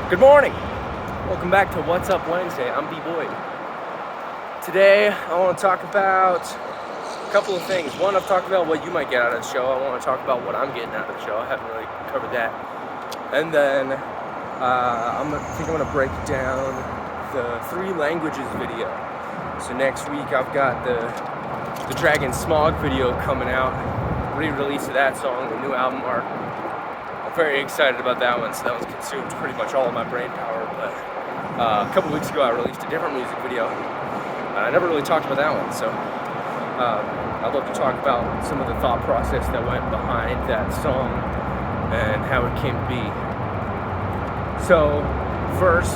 Good morning. Welcome back to What's Up Wednesday. I'm B-Boy. Today, I want to talk about a couple of things. One, I've talked about what you might get out of the show. I want to talk about what I'm getting out of the show. I haven't really covered that. And then, I think I'm going to break down the 3 languages video. So next week, I've got the Dragon Smog video coming out. Re-release of that song, the new album art. I'm very excited about that one, so that one's consumed pretty much all of my brain power. But a couple weeks ago, I released a different music video. I never really talked about that one, so I'd love to talk about some of the thought process that went behind that song and how it came to be. So, first,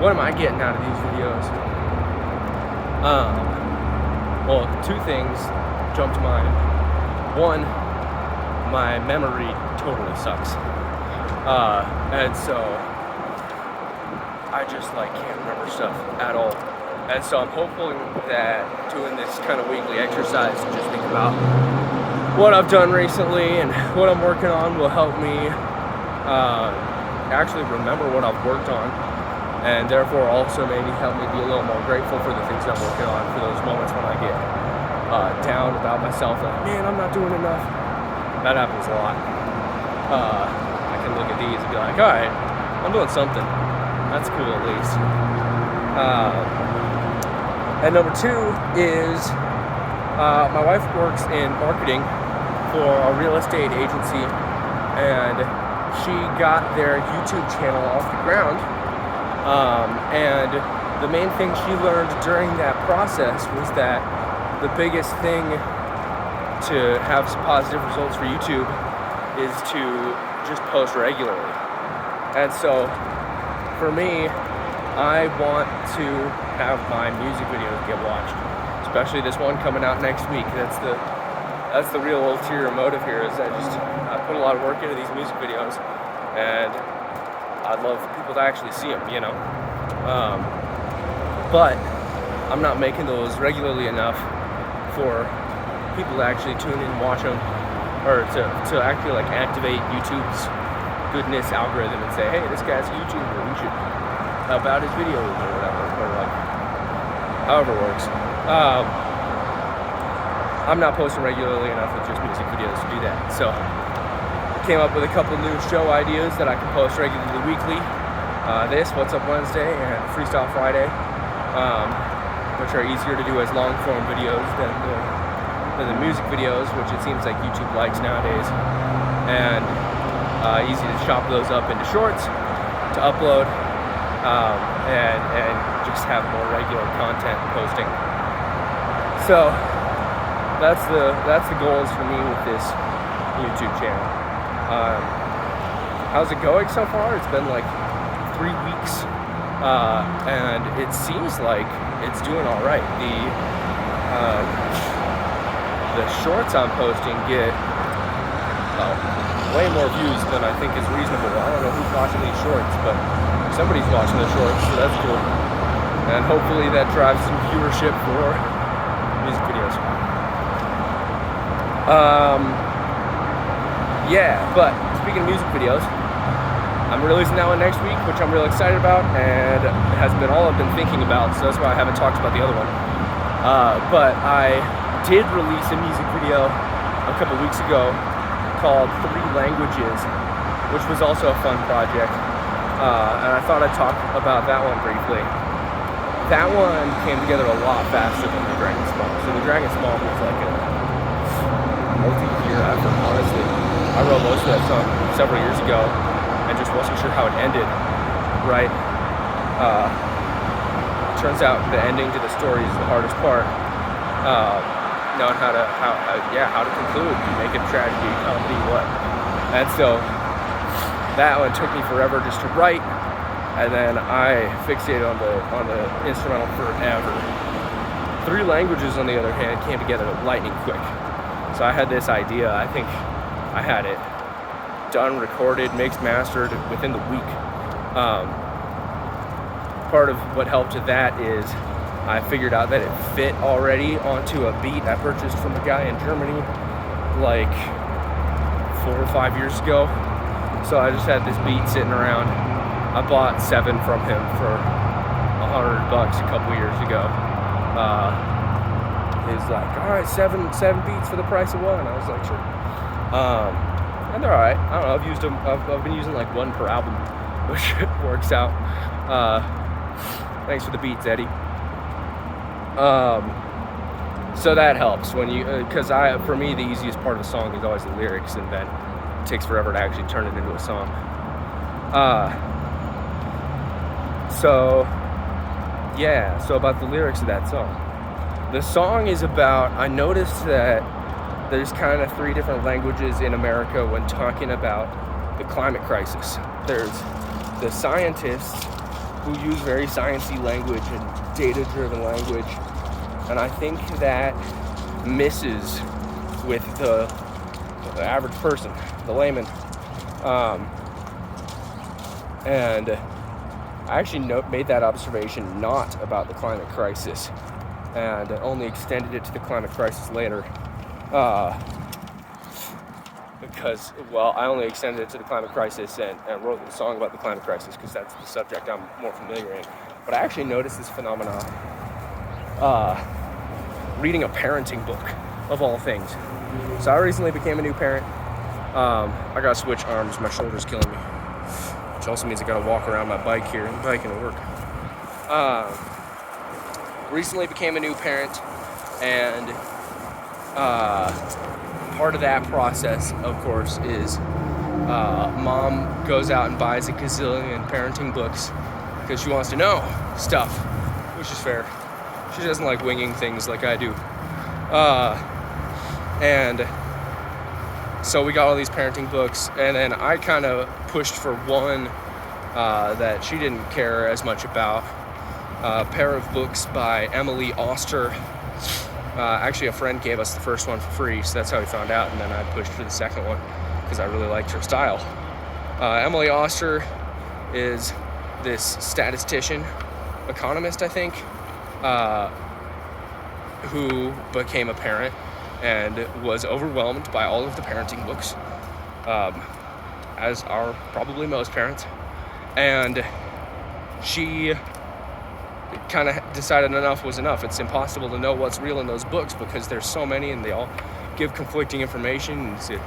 what am I getting out of these videos? Well, 2 things jump to mind. One, my memory totally sucks. And so I just can't remember stuff at all. And so I'm hoping that doing this kind of weekly exercise to just think about what I've done recently and what I'm working on will help me actually remember what I've worked on, and therefore also maybe help me be a little more grateful for the things I'm working on, for those moments when I get down about myself, like, man, I'm not doing enough. That happens a lot. I can look at these and be like, all right, I'm doing something. That's cool at least. And number 2 is my wife works in marketing for a real estate agency, and she got their YouTube channel off the ground. And the main thing she learned during that process was that the biggest thing to have some positive results for YouTube is to just post regularly. And so for me, I want to have my music videos get watched, especially this one coming out next week. That's the real ulterior motive here, is I put a lot of work into these music videos, and I'd love for people to actually see them, you know. But I'm not making those regularly enough for people to actually tune in and watch them, or to actually activate YouTube's goodness algorithm and say, hey, this guy's a YouTuber, we should help out his videos or whatever, or however it works. I'm not posting regularly enough with just music videos to do that. So I came up with a couple new show ideas that I can post regularly weekly. This, What's Up Wednesday, and Freestyle Friday, which are easier to do as long form videos than the music videos, which it seems like YouTube likes nowadays, and easy to chop those up into shorts to upload, and just have more regular content posting. So that's the goals for me with this YouTube channel. How's it going so far? It's been 3 weeks, and it seems like it's doing all right. The shorts I'm posting get way more views than I think is reasonable. I don't know who's watching these shorts, but somebody's watching the shorts, so that's cool. And hopefully that drives some viewership for music videos. Yeah, but speaking of music videos, I'm releasing that one next week, which I'm really excited about, and it has been all I've been thinking about, so that's why I haven't talked about the other one. But I did release a music video a couple weeks ago called 3 Languages, which was also a fun project, and I thought I'd talk about that one briefly. That one came together a lot faster than the Dragon Smog. So the Dragon Smog was a multi-year effort, honestly. I wrote most of that song several years ago and just wasn't sure how it ended, right? Turns out the ending to the story is the hardest part. Knowing how to conclude. You make it a tragedy, comedy, what? And so that one took me forever just to write, and then I fixated on the instrumental forever. 3 Languages, on the other hand, came together lightning quick. So I had this idea. I think I had it done, recorded, mixed, mastered within the week. Part of what helped to that is I figured out that it fit already onto a beat I purchased from a guy in Germany 4 or 5 years ago. So I just had this beat sitting around I bought 7 from him for $100 a couple years ago. He's like, all right, seven beats for the price of one. I was like, sure. And they're all right. I don't know. I've used them. I've been using like one per album, which works out. Thanks for the beats, Eddie. So that helps when you, because for me, the easiest part of a song is always the lyrics, and then it takes forever to actually turn it into a song. So about the lyrics of that song. The song is about, I noticed that there's kind of 3 different languages in America when talking about the climate crisis. There's the scientists who use very sciencey language and data-driven language, and I think that misses with the average person, the layman. And I actually made that observation not about the climate crisis, and only extended it to the climate crisis later. Because, I only extended it to the climate crisis and wrote the song about the climate crisis because that's the subject I'm more familiar in. But I actually noticed this phenomenon reading a parenting book, of all things. So I recently became a new parent. I gotta switch arms, my shoulder's killing me. Which also means I gotta walk around my bike here, and biking to work. Recently became a new parent, and part of that process, of course, is mom goes out and buys a gazillion parenting books because she wants to know stuff, which is fair. She doesn't like winging things like I do. And so we got all these parenting books, and then I kind of pushed for one that she didn't care as much about. A pair of books by Emily Oster. Actually, a friend gave us the first one for free, so that's how we found out, and then I pushed for the second one because I really liked her style. Emily Oster is this statistician, economist, I think, who became a parent and was overwhelmed by all of the parenting books, as are probably most parents. And she kind of decided enough was enough. It's impossible to know what's real in those books because there's so many and they all give conflicting information, and it's a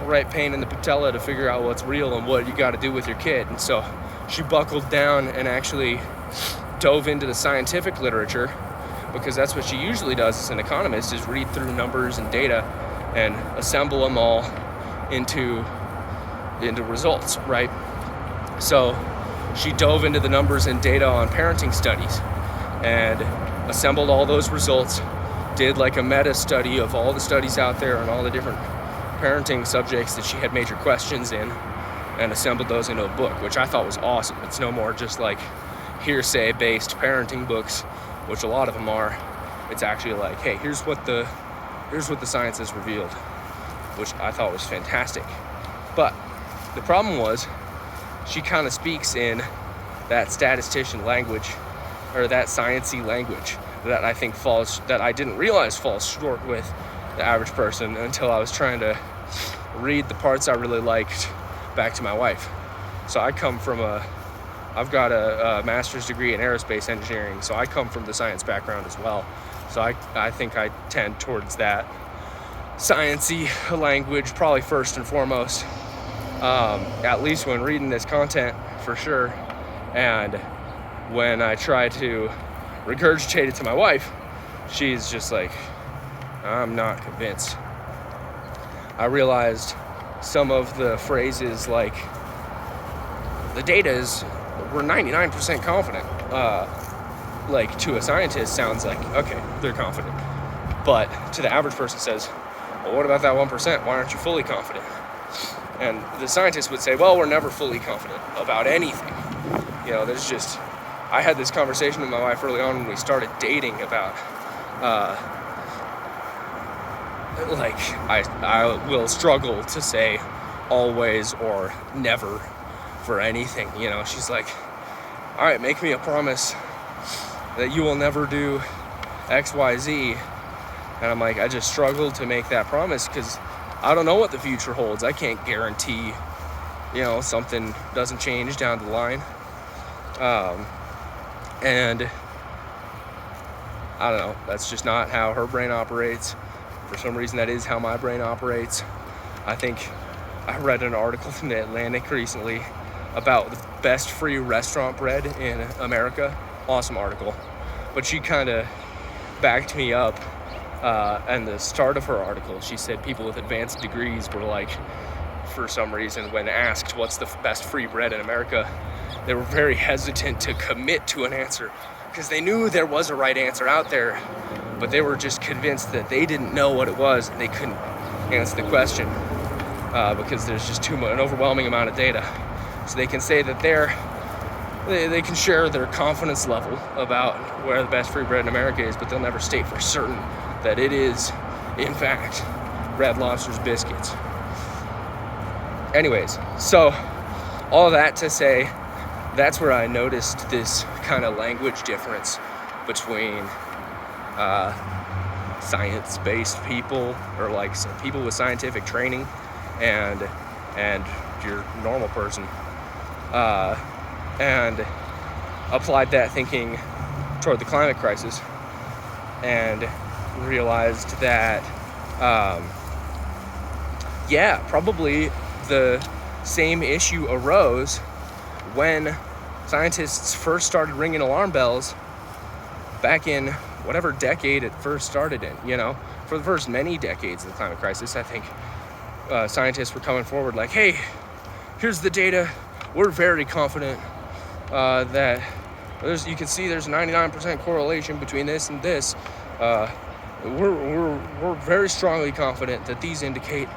right pain in the patella to figure out what's real and what you got to do with your kid. And so she buckled down and actually dove into the scientific literature, because that's what she usually does as an economist, is read through numbers and data and assemble them all into results, right? So she dove into the numbers and data on parenting studies and assembled all those results, did like a meta study of all the studies out there and all the different parenting subjects that she had major questions in, and assembled those into a book, which I thought was awesome. It's no more just like hearsay-based parenting books, which a lot of them are. It's actually like, hey, here's what the science has revealed, which I thought was fantastic. But the problem was, she kind of speaks in that statistician language, or that sciencey language, that I think that I didn't realize falls short with the average person until I was trying to read the parts I really liked back to my wife. So I've got a master's degree in aerospace engineering, so I come from the science background as well. So I think I tend towards that sciencey language, probably first and foremost, at least when reading this content, for sure. And when I try to regurgitate it to my wife, she's just like, I'm not convinced. I realized some of the phrases like, the data is, we're 99% confident, like to a scientist sounds like, okay, they're confident. But to the average person says, well, what about that 1%? Why aren't you fully confident? And the scientist would say, well, we're never fully confident about anything. You know, I had this conversation with my wife early on when we started dating about, I will struggle to say always or never for anything. You know, she's like, all right, make me a promise that you will never do X, Y, Z. And I'm like, I just struggle to make that promise because I don't know what the future holds. I can't guarantee something doesn't change down the line. And I don't know, that's just not how her brain operates. For some reason, that is how my brain operates. I think I read an article in the Atlantic recently about the best free restaurant bread in America. Awesome article. But she kind of backed me up. And the start of her article, she said people with advanced degrees were like, for some reason, when asked what's the best free bread in America, they were very hesitant to commit to an answer because they knew there was a right answer out there, but they were just convinced that they didn't know what it was and they couldn't answer the question because there's just an overwhelming amount of data. So they can say that they can share their confidence level about where the best free bread in America is, but they'll never state for certain that it is, in fact, Red Lobster's biscuits. Anyways, so all that to say, that's where I noticed this kind of language difference between science-based people, or like people with scientific training, and your normal person, and applied that thinking toward the climate crisis, and realized that probably the same issue arose when scientists first started ringing alarm bells back in whatever decade it first started in. For the first many decades of the climate crisis, I think scientists were coming forward like, hey, here's the data, we're very confident that you can see there's 99% correlation between this and this. We're very strongly confident that these indicate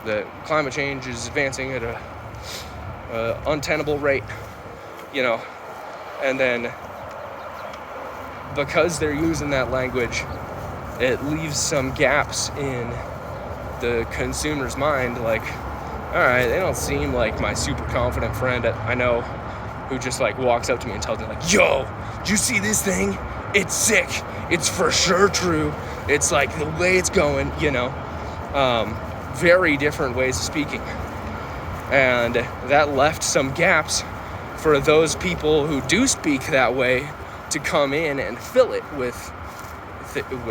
that climate change is advancing at a untenable rate, and then because they're using that language, it leaves some gaps in the consumer's mind, like, all right, they don't seem like my super confident friend I know who just like walks up to me and tells me like, yo, did you see this thing? It's sick. It's for sure true. It's like the way it's going, very different ways of speaking. And that left some gaps for those people who do speak that way to come in and fill it with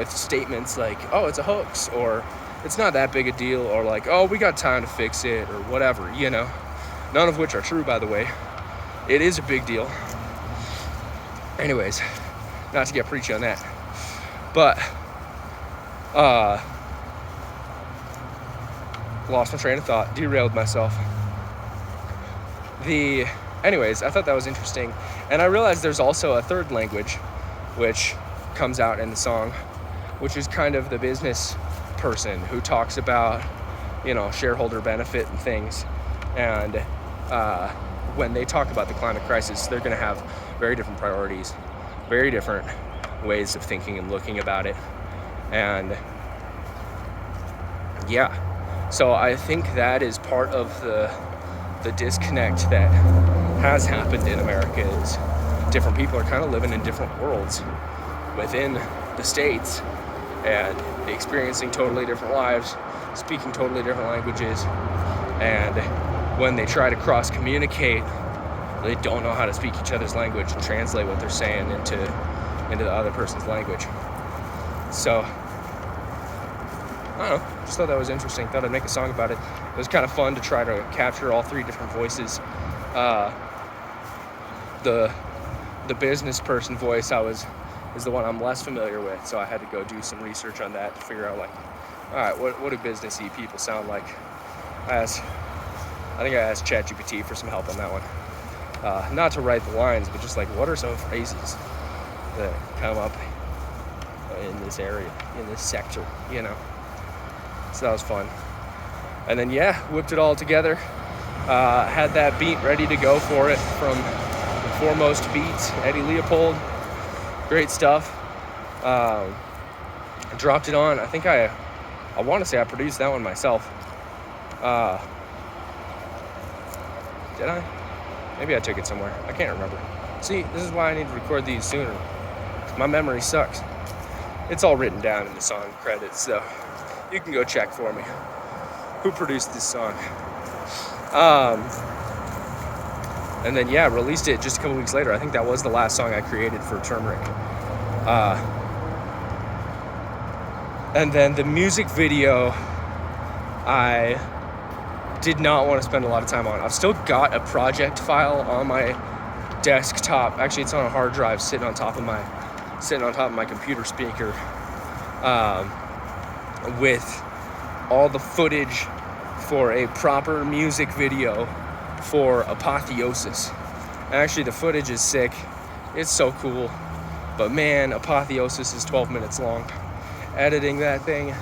statements like, oh, it's a hoax, or it's not that big a deal, or like, oh, we got time to fix it, or whatever, None of which are true, by the way. It is a big deal. Anyways, not to get preachy on that. But, lost my train of thought, derailed myself. Anyways, I thought that was interesting. And I realized there's also a third language, which comes out in the song, which is kind of the business person who talks about, shareholder benefit and things. And when they talk about the climate crisis, they're going to have very different priorities, very different ways of thinking and looking about it. And so I think that is part of the disconnect that has happened in America, is different people are kind of living in different worlds within the states and experiencing totally different lives, speaking totally different languages, and when they try to cross-communicate, they don't know how to speak each other's language and translate what they're saying into the other person's language. So, I don't know, just thought that was interesting. Thought I'd make a song about it. It was kind of fun to try to capture all three different voices. The business person voice is the one I'm less familiar with, so I had to go do some research on that to figure out, like, all right, what do businessy people sound like? I think I asked ChatGPT for some help on that one. Not to write the lines, but just like, what are some phrases that come up in this area, in this sector, So that was fun. And then, whipped it all together. Had that beat ready to go for it from the Foremost Beats, Eddie Leopold. Great stuff. Dropped it on. I think I want to say I produced that one myself. Did I? Maybe I took it somewhere. I can't remember. See, this is why I need to record these sooner. My memory sucks. It's all written down in the song credits, so you can go check for me who produced this song. And then, yeah, released it just a couple weeks later. I think that was the last song I created for Turmeric. And then the music video, I did not want to spend a lot of time on. I've still got a project file on my desktop. Actually, it's on a hard drive sitting on top of my computer speaker, with all the footage for a proper music video for Apotheosis. And actually, the footage is sick. It's so cool. But man, Apotheosis is 12 minutes long. Editing that thing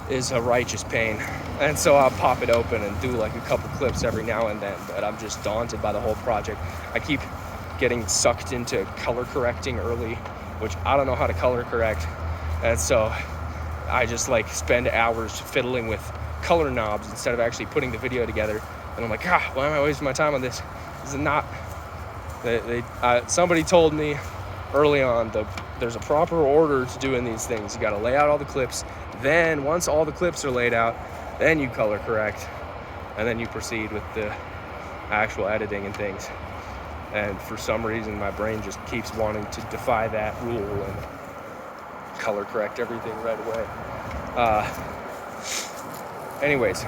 is a righteous pain. And so I'll pop it open and do like a couple clips every now and then, but I'm just daunted by the whole project. I keep getting sucked into color correcting early, which I don't know how to color correct. And so I just like spend hours fiddling with color knobs instead of actually putting the video together. And I'm like, why am I wasting my time on this? This is not, somebody told me early on, there's a proper order to doing these things. You gotta lay out all the clips. Then once all the clips are laid out, then you color correct. And then you proceed with the actual editing and things. And for some reason, my brain just keeps wanting to defy that rule and color correct everything right away. Anyways,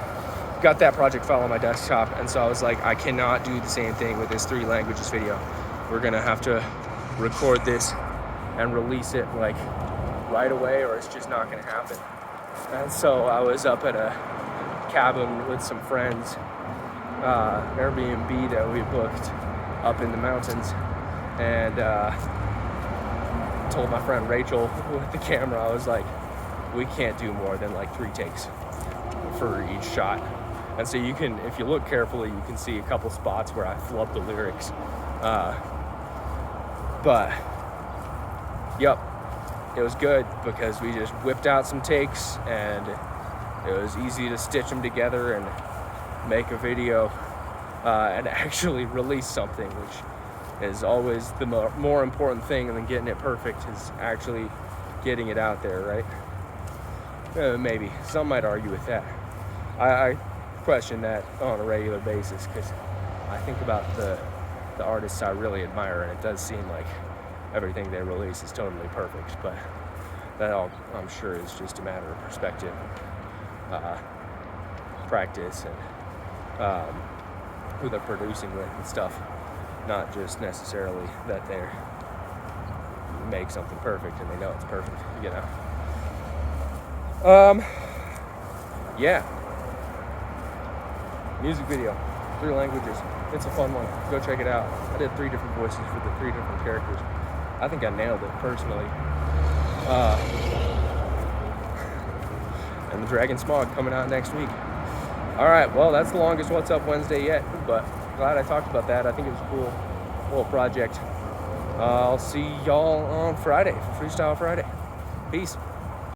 got that project file on my desktop, and so I was like, I cannot do the same thing with this 3 languages video. We're gonna have to record this and release it like right away, or it's just not gonna happen. And so I was up at a cabin with some friends, Airbnb that we booked up in the mountains, and told my friend Rachel with the camera, I was like, we can't do more than like 3 takes for each shot. And so you can, if you look carefully, you can see a couple spots where I flub the lyrics. But yep, it was good because we just whipped out some takes and it was easy to stitch them together and make a video and actually release something, which is always the more important thing than getting it perfect, is actually getting it out there, right? Maybe some might argue with that. I question that on a regular basis because I think about the artists I really admire, and it does seem like everything they release is totally perfect, but that all, I'm sure, is just a matter of perspective, practice, and who they're producing with and stuff, not just necessarily that they make something perfect and they know it's perfect, you know. Yeah, music video, 3 languages. It's a fun one. Go check it out. I did 3 different voices for the 3 different characters. I think I nailed it personally. And the Dragon Smog coming out next week. All right, well, that's the longest What's Up Wednesday yet, but glad I talked about that. I think it was a cool little project. I'll see y'all on Friday for Freestyle Friday. Peace.